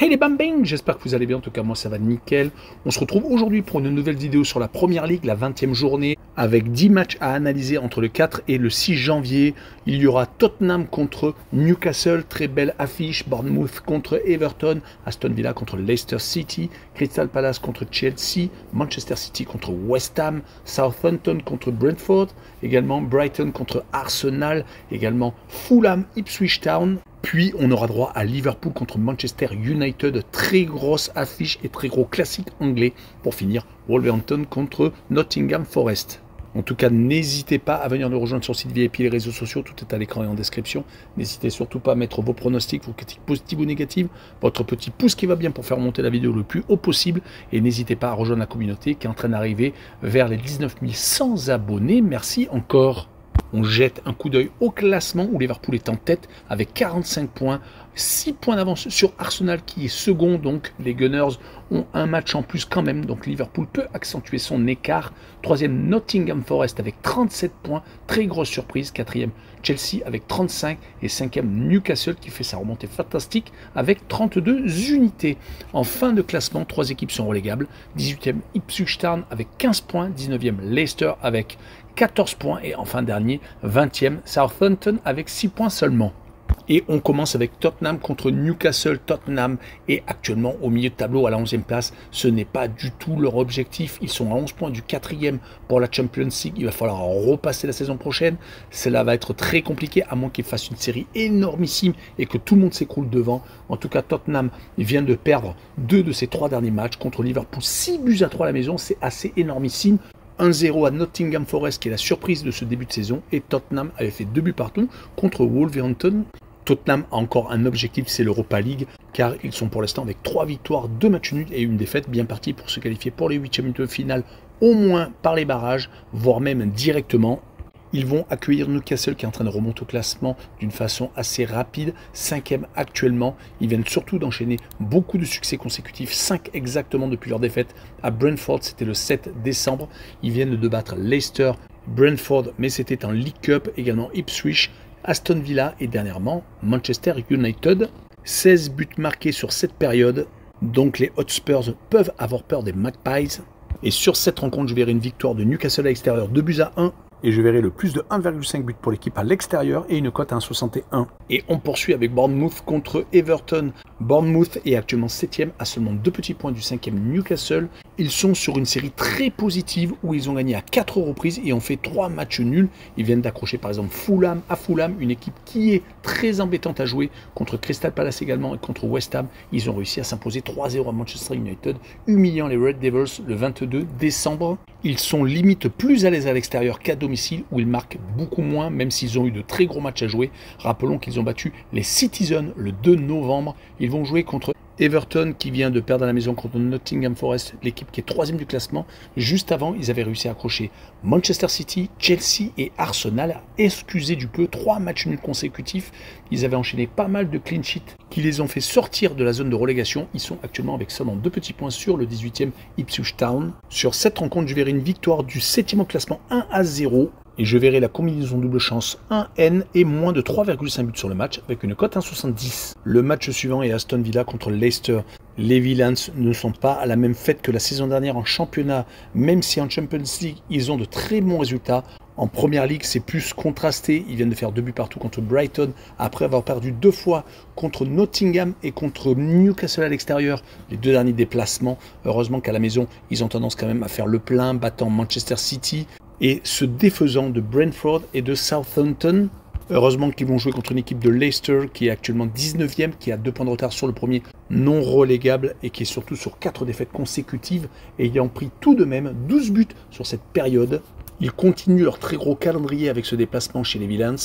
Hey les bambing, j'espère que vous allez bien, en tout cas moi ça va nickel. On se retrouve aujourd'hui pour une nouvelle vidéo sur la Première Ligue, la 20e journée, avec 10 matchs à analyser entre le 4 et le 6 janvier. Il y aura Tottenham contre Newcastle, très belle affiche, Bournemouth contre Everton, Aston Villa contre Leicester City, Crystal Palace contre Chelsea, Manchester City contre West Ham, Southampton contre Brentford, également Brighton contre Arsenal, également Fulham Ipswich Town. Puis on aura droit à Liverpool contre Manchester United, très grosse affiche et très gros classique anglais. Pour finir, Wolverhampton contre Nottingham Forest. En tout cas, n'hésitez pas à venir nous rejoindre sur le site VIP et les réseaux sociaux, tout est à l'écran et en description. N'hésitez surtout pas à mettre vos pronostics, vos critiques positives ou négatives, votre petit pouce qui va bien pour faire monter la vidéo le plus haut possible. Et n'hésitez pas à rejoindre la communauté qui est en train d'arriver vers les 19 100 abonnés. Merci encore. On jette un coup d'œil au classement où Liverpool est en tête avec 45 points, 6 points d'avance sur Arsenal qui est second, donc les Gunners ont un match en plus quand même, donc Liverpool peut accentuer son écart. Troisième Nottingham Forest avec 37 points, très grosse surprise. Quatrième Chelsea avec 35 et cinquième Newcastle qui fait sa remontée fantastique avec 32 unités. En fin de classement, 3 équipes sont relégables. 18e Ipswich Town avec 15 points, 19e Leicester avec 14 points et enfin dernier, 20e Southampton avec 6 points seulement. Et on commence avec Tottenham contre Newcastle. Tottenham est actuellement au milieu de tableau à la 11e place. Ce n'est pas du tout leur objectif. Ils sont à 11 points du 4e pour la Champions League. Il va falloir repasser la saison prochaine. Cela va être très compliqué à moins qu'ils fassent une série énormissime et que tout le monde s'écroule devant. En tout cas, Tottenham vient de perdre 2 de ses 3 derniers matchs contre Liverpool. 6-3 à la maison, c'est assez énormissime. 1-0 à Nottingham Forest qui est la surprise de ce début de saison et Tottenham avait fait 2 buts partout contre Wolverhampton. Tottenham a encore un objectif, c'est l'Europa League car ils sont pour l'instant avec 3 victoires, 2 matchs nuls et une défaite, bien partis pour se qualifier pour les 8e de finale au moins par les barrages, voire même directement. Ils vont accueillir Newcastle qui est en train de remonter au classement d'une façon assez rapide, 5e actuellement. Ils viennent surtout d'enchaîner beaucoup de succès consécutifs, 5 exactement depuis leur défaite à Brentford, c'était le 7 décembre. Ils viennent de battre Leicester, Brentford, mais c'était en League Cup, également Ipswich, Aston Villa et dernièrement Manchester United. 16 buts marqués sur cette période, donc les Hotspurs peuvent avoir peur des Magpies. Et sur cette rencontre, je verrai une victoire de Newcastle à l'extérieur, 2-1. Et je verrai le plus de 1,5 but pour l'équipe à l'extérieur et une cote à 1,61. Et on poursuit avec Bournemouth contre Everton. Bournemouth est actuellement 7e à seulement 2 petits points du 5e Newcastle. Ils sont sur une série très positive où ils ont gagné à 4 reprises et ont fait 3 matchs nuls. Ils viennent d'accrocher par exemple Fulham, une équipe qui est très embêtante à jouer, contre Crystal Palace également et contre West Ham. Ils ont réussi à s'imposer 3-0 à Manchester United, humiliant les Red Devils le 22 décembre. Ils sont limite plus à l'aise à l'extérieur qu'à domicile où ils marquent beaucoup moins même s'ils ont eu de très gros matchs à jouer. Rappelons qu'ils ont battu les Citizens le 2 novembre. Ils vont jouer contre Everton qui vient de perdre à la maison contre Nottingham Forest, l'équipe qui est 3e du classement. Juste avant, ils avaient réussi à accrocher Manchester City, Chelsea et Arsenal. Excusez du peu, 3 matchs nuls consécutifs. Ils avaient enchaîné pas mal de clean sheets qui les ont fait sortir de la zone de relégation. Ils sont actuellement avec seulement 2 petits points sur le 18e Ipswich Town. Sur cette rencontre, je verrai une victoire du 7e au classement 1-0. Et je verrai la combinaison double chance 1N et moins de 3,5 buts sur le match avec une cote 1,70. Le match suivant est Aston Villa contre Leicester. Les Villains ne sont pas à la même fête que la saison dernière en championnat, même si en Champions League, ils ont de très bons résultats. En Première Ligue, c'est plus contrasté. Ils viennent de faire 2 buts partout contre Brighton, après avoir perdu 2 fois contre Nottingham et contre Newcastle à l'extérieur. Les 2 derniers déplacements. Heureusement qu'à la maison, ils ont tendance quand même à faire le plein, battant Manchester City et se défaisant de Brentford et de Southampton. Heureusement qu'ils vont jouer contre une équipe de Leicester qui est actuellement 19e, qui a 2 points de retard sur le premier, non relégable et qui est surtout sur 4 défaites consécutives, ayant pris tout de même 12 buts sur cette période. Ils continuent leur très gros calendrier avec ce déplacement chez les Villains.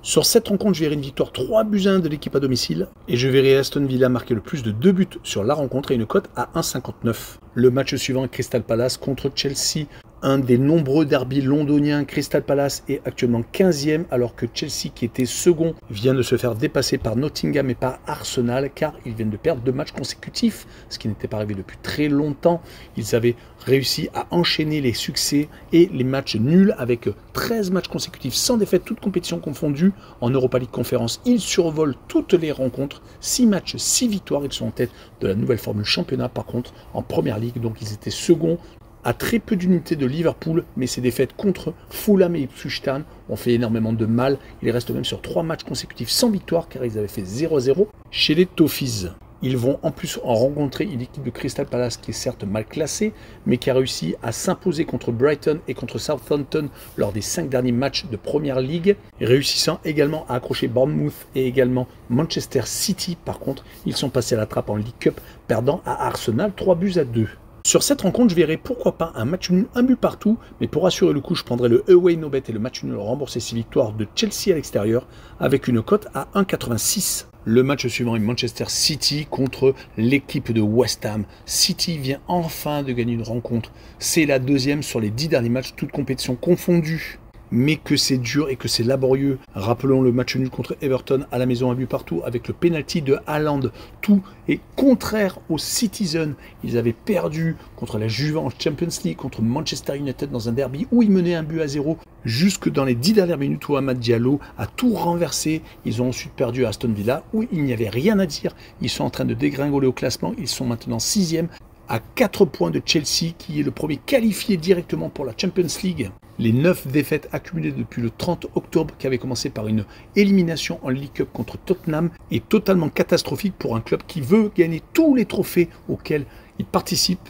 Sur cette rencontre, je verrai une victoire 3-1 de l'équipe à domicile et je verrai Aston Villa marquer le plus de 2 buts sur la rencontre et une cote à 1,59. Le match suivant est Crystal Palace contre Chelsea. un des nombreux derbys londoniens. Crystal Palace est actuellement 15e, alors que Chelsea, qui était second, vient de se faire dépasser par Nottingham et par Arsenal, car ils viennent de perdre 2 matchs consécutifs, ce qui n'était pas arrivé depuis très longtemps. Ils avaient réussi à enchaîner les succès et les matchs nuls avec 13 matchs consécutifs sans défaite, toutes compétitions confondues. En Europa League Conférence, ils survolent toutes les rencontres, 6 matchs, 6 victoires. Ils sont en tête de la nouvelle formule championnat. Par contre, en Première Ligue, donc ils étaient seconds, à très peu d'unités de Liverpool, mais ces défaites contre Fulham et Ipswich Town ont fait énormément de mal. Ils restent même sur 3 matchs consécutifs sans victoire, car ils avaient fait 0-0 chez les Toffees. Ils vont en plus en rencontrer une équipe de Crystal Palace qui est certes mal classée, mais qui a réussi à s'imposer contre Brighton et contre Southampton lors des 5 derniers matchs de Première Ligue, réussissant également à accrocher Bournemouth et également Manchester City. Par contre, ils sont passés à la trappe en League Cup, perdant à Arsenal 3-2. Sur cette rencontre, je verrai pourquoi pas un match nul, un but partout, mais pour assurer le coup, je prendrai le away no bet et le match nul rembourser 6 victoires de Chelsea à l'extérieur avec une cote à 1,86. Le match suivant est Manchester City contre l'équipe de West Ham. City vient enfin de gagner une rencontre. C'est la deuxième sur les 10 derniers matchs, toutes compétitions confondues. Mais que c'est dur et que c'est laborieux. Rappelons le match nul contre Everton à la maison, un but partout avec le penalty de Haaland. Tout est contraire aux Citizens. Ils avaient perdu contre la Juve en Champions League, contre Manchester United dans un derby où ils menaient 1-0 jusque dans les 10 dernières minutes où Amad Diallo a tout renversé. Ils ont ensuite perdu à Aston Villa où il n'y avait rien à dire. Ils sont en train de dégringoler au classement. Ils sont maintenant 6e à 4 points de Chelsea qui est le premier qualifié directement pour la Champions League. Les 9 défaites accumulées depuis le 30 octobre, qui avait commencé par une élimination en League Cup contre Tottenham, est totalement catastrophique pour un club qui veut gagner tous les trophées auxquels il participe.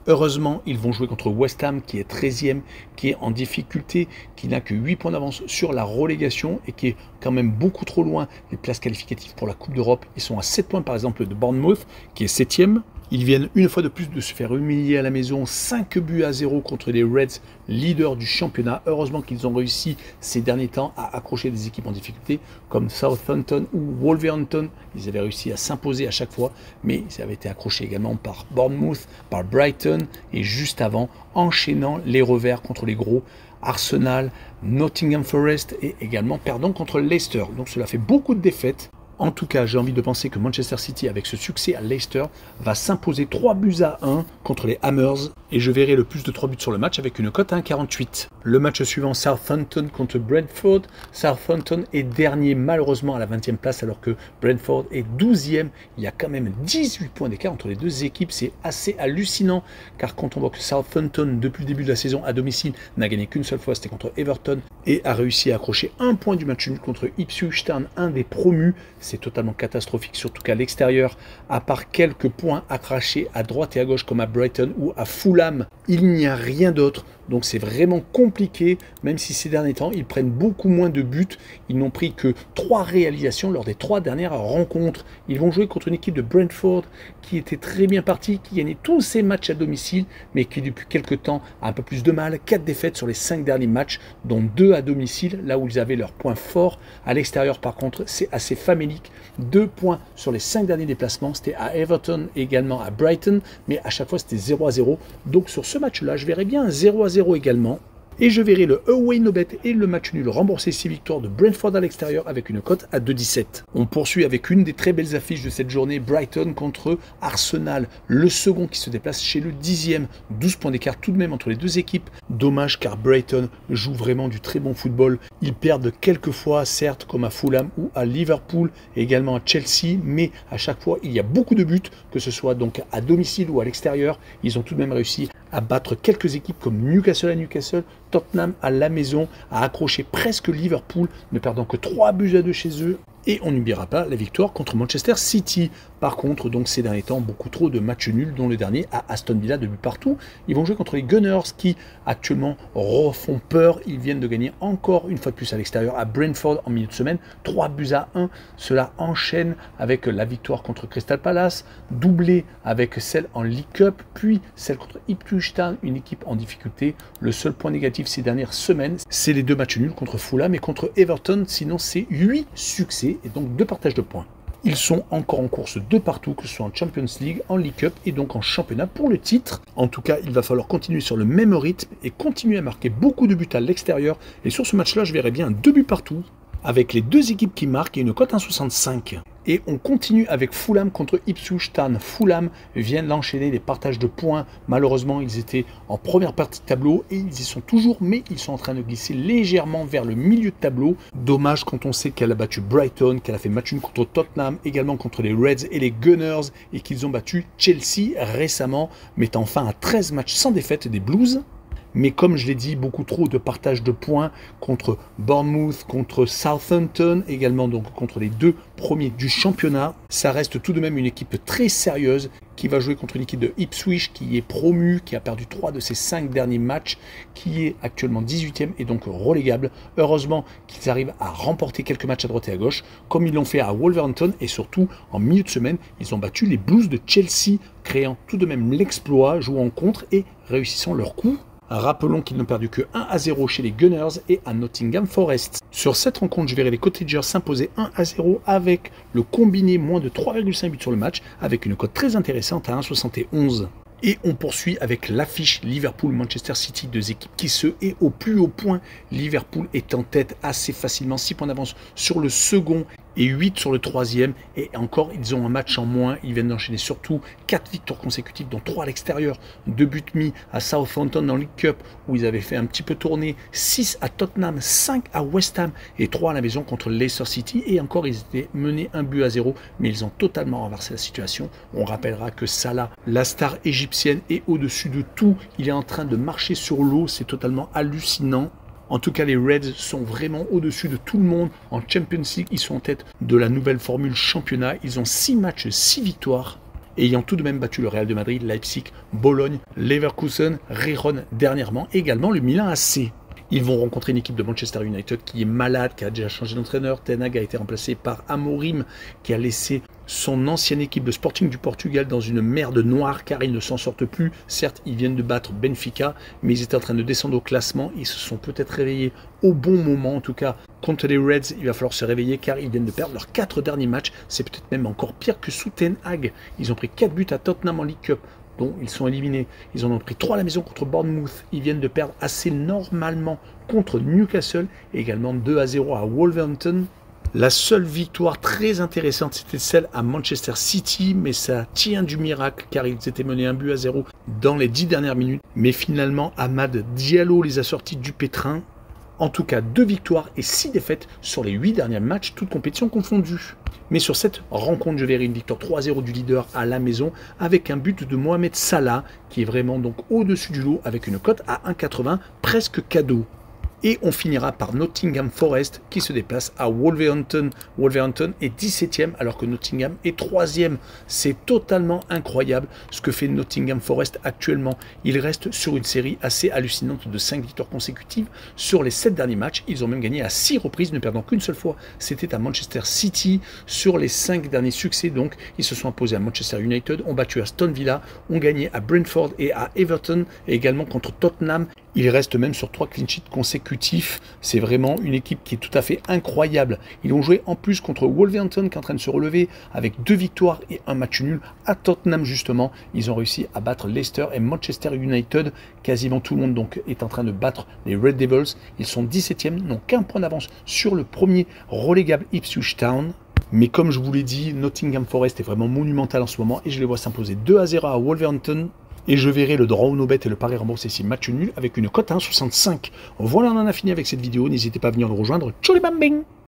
Heureusement, ils vont jouer contre West Ham, qui est 13e, qui est en difficulté, qui n'a que 8 points d'avance sur la relégation et qui est quand même beaucoup trop loin des places qualificatives pour la Coupe d'Europe. Ils sont à 7 points par exemple de Bournemouth, qui est 7e. Ils viennent une fois de plus de se faire humilier à la maison, 5-0 contre les Reds, leaders du championnat. Heureusement qu'ils ont réussi ces derniers temps à accrocher des équipes en difficulté comme Southampton ou Wolverhampton. Ils avaient réussi à s'imposer à chaque fois, mais ils avaient été accrochés également par Bournemouth, par Brighton et juste avant, enchaînant les revers contre les gros Arsenal, Nottingham Forest et également perdant contre Leicester. Donc cela fait beaucoup de défaites. En tout cas, j'ai envie de penser que Manchester City, avec ce succès à Leicester, va s'imposer 3-1 contre les Hammers. Et je verrai le plus de 3 buts sur le match avec une cote à 1,48. Le match suivant, Southampton contre Brentford. Southampton est dernier malheureusement à la 20e place alors que Brentford est 12e. Il y a quand même 18 points d'écart entre les deux équipes. C'est assez hallucinant car quand on voit que Southampton, depuis le début de la saison à domicile, n'a gagné qu'une seule fois, c'était contre Everton, et a réussi à accrocher un point du match nul contre Ipswich Town, un des promus. C'est totalement catastrophique, surtout qu'à l'extérieur, à part quelques points à cracher à droite et à gauche comme à Brighton ou à Fulham, il n'y a rien d'autre. Donc c'est vraiment compliqué, même si ces derniers temps, ils prennent beaucoup moins de buts. Ils n'ont pris que 3 réalisations lors des 3 dernières rencontres. Ils vont jouer contre une équipe de Brentford qui était très bien partie, qui gagnait tous ses matchs à domicile, mais qui depuis quelques temps a un peu plus de mal. 4 défaites sur les 5 derniers matchs, dont 2 à domicile, là où ils avaient leurs points forts. À l'extérieur, par contre, c'est assez famélique. 2 points sur les 5 derniers déplacements, c'était à Everton et également à Brighton, mais à chaque fois c'était 0-0. Donc sur ce match-là, je verrais bien un 0-0 également. Et je verrai le away no bet et le match nul rembourser 6 victoires de Brentford à l'extérieur avec une cote à 2,17. On poursuit avec une des très belles affiches de cette journée, Brighton contre Arsenal, le second qui se déplace chez le 10e. 12 points d'écart tout de même entre les deux équipes. Dommage car Brighton joue vraiment du très bon football. Ils perdent quelques fois, certes, comme à Fulham ou à Liverpool, et également à Chelsea, mais à chaque fois il y a beaucoup de buts, que ce soit donc à domicile ou à l'extérieur. Ils ont tout de même réussi à battre quelques équipes comme Newcastle à Newcastle, Tottenham à la maison, à accrocher presque Liverpool, ne perdant que 3-2 chez eux. Et on n'oubliera pas la victoire contre Manchester City. Par contre, donc ces derniers temps, beaucoup trop de matchs nuls, dont le dernier à Aston Villa, de but partout. Ils vont jouer contre les Gunners qui actuellement refont peur. Ils viennent de gagner encore une fois de plus à l'extérieur à Brentford en milieu de semaine, 3-1. Cela enchaîne avec la victoire contre Crystal Palace, doublée avec celle en League Cup, puis celle contre Ipswich Town, une équipe en difficulté. Le seul point négatif ces dernières semaines, c'est les 2 matchs nuls contre Fulham et contre Everton. Sinon, c'est 8 succès et donc 2 partages de points. Ils sont encore en course de partout, que ce soit en Champions League, en League Cup et donc en championnat pour le titre. En tout cas, il va falloir continuer sur le même rythme et continuer à marquer beaucoup de buts à l'extérieur. Et sur ce match-là, je verrais bien 2 buts partout, avec les deux équipes qui marquent et une cote 1,65. Et on continue avec Fulham contre Ipswich Town. Fulham vient d'enchaîner les partages de points. Malheureusement, ils étaient en première partie de tableau et ils y sont toujours, mais ils sont en train de glisser légèrement vers le milieu de tableau. Dommage quand on sait qu'elle a battu Brighton, qu'elle a fait match nul contre Tottenham, également contre les Reds et les Gunners, et qu'ils ont battu Chelsea récemment, mettant fin à 13 matchs sans défaite des Blues. Mais comme je l'ai dit, beaucoup trop de partage de points contre Bournemouth, contre Southampton, également donc contre les 2 premiers du championnat. Ça reste tout de même une équipe très sérieuse qui va jouer contre une équipe de Ipswich qui est promue, qui a perdu 3 de ses 5 derniers matchs, qui est actuellement 18e et donc relégable. Heureusement qu'ils arrivent à remporter quelques matchs à droite et à gauche, comme ils l'ont fait à Wolverhampton, et surtout en milieu de semaine, ils ont battu les Blues de Chelsea, créant tout de même l'exploit, jouant en contre et réussissant leur coup. Rappelons qu'ils n'ont perdu que 1-0 chez les Gunners et à Nottingham Forest. Sur cette rencontre, je verrai les Cottagers s'imposer 1-0 avec le combiné moins de 3,5 buts sur le match, avec une cote très intéressante à 1,71. Et on poursuit avec l'affiche Liverpool-Manchester City, 2 équipes qui se hait au plus haut point. Liverpool est en tête assez facilement, 6 points d'avance sur le second et 8 sur le troisième. Et encore, ils ont un match en moins. Ils viennent d'enchaîner surtout 4 victoires consécutives, dont 3 à l'extérieur. 2 buts mis à Southampton dans League Cup, où ils avaient fait un petit peu tourner. 6 à Tottenham, 5 à West Ham et 3 à la maison contre Leicester City. Et encore, ils étaient menés 1-0, mais ils ont totalement renversé la situation. On rappellera que Salah, la star égyptienne, est au-dessus de tout. Il est en train de marcher sur l'eau. C'est totalement hallucinant. En tout cas, les Reds sont vraiment au-dessus de tout le monde. En Champions League, ils sont en tête de la nouvelle formule championnat. Ils ont 6 matchs, 6 victoires. Et ayant tout de même battu le Real de Madrid, Leipzig, Bologne, Leverkusen, Gijón dernièrement, et également le Milan AC. Ils vont rencontrer une équipe de Manchester United qui est malade, qui a déjà changé d'entraîneur. Ten Hag a été remplacé par Amorim, qui a laissé son ancienne équipe de Sporting du Portugal dans une merde noire car ils ne s'en sortent plus. Certes, ils viennent de battre Benfica, mais ils étaient en train de descendre au classement. Ils se sont peut-être réveillés au bon moment. En tout cas, contre les Reds, il va falloir se réveiller car ils viennent de perdre leurs 4 derniers matchs. C'est peut-être même encore pire que sous Ten Hag. Ils ont pris 4 buts à Tottenham en League Cup, dont ils sont éliminés. Ils en ont pris 3 à la maison contre Bournemouth. Ils viennent de perdre assez normalement contre Newcastle, et également 2-0 à Wolverhampton. La seule victoire très intéressante, c'était celle à Manchester City, mais ça tient du miracle car ils étaient menés 1-0 dans les 10 dernières minutes. Mais finalement, Amad Diallo les a sortis du pétrin. En tout cas, 2 victoires et 6 défaites sur les 8 derniers matchs, toutes compétitions confondues. Mais sur cette rencontre, je verrai une victoire 3-0 du leader à la maison avec un but de Mohamed Salah qui est vraiment donc au-dessus du lot avec une cote à 1,80, presque cadeau. Et on finira par Nottingham Forest qui se déplace à Wolverhampton. Wolverhampton est 17e alors que Nottingham est 3e. C'est totalement incroyable ce que fait Nottingham Forest actuellement. Il reste sur une série assez hallucinante de 5 victoires consécutives sur les 7 derniers matchs. Ils ont même gagné à 6 reprises, ne perdant qu'une seule fois. C'était à Manchester City. Sur les 5 derniers succès, donc, ils se sont imposés à Manchester United, ont battu Aston Villa, ont gagné à Brentford et à Everton, et également contre Tottenham. Il reste même sur 3 clean sheets consécutifs. C'est vraiment une équipe qui est tout à fait incroyable. Ils ont joué en plus contre Wolverhampton qui est en train de se relever avec 2 victoires et un match nul. À Tottenham justement, ils ont réussi à battre Leicester et Manchester United. Quasiment tout le monde donc est en train de battre les Red Devils. Ils sont 17e, n'ont qu'un point d'avance sur le premier relégable Ipswich Town. Mais comme je vous l'ai dit, Nottingham Forest est vraiment monumental en ce moment et je les vois s'imposer 2-0 à Wolverhampton. Et je verrai le draw au no bet et le pari remboursé ici match nul avec une cote à 1,65. Voilà, on en a fini avec cette vidéo. N'hésitez pas à venir nous rejoindre. Tchou les bambing!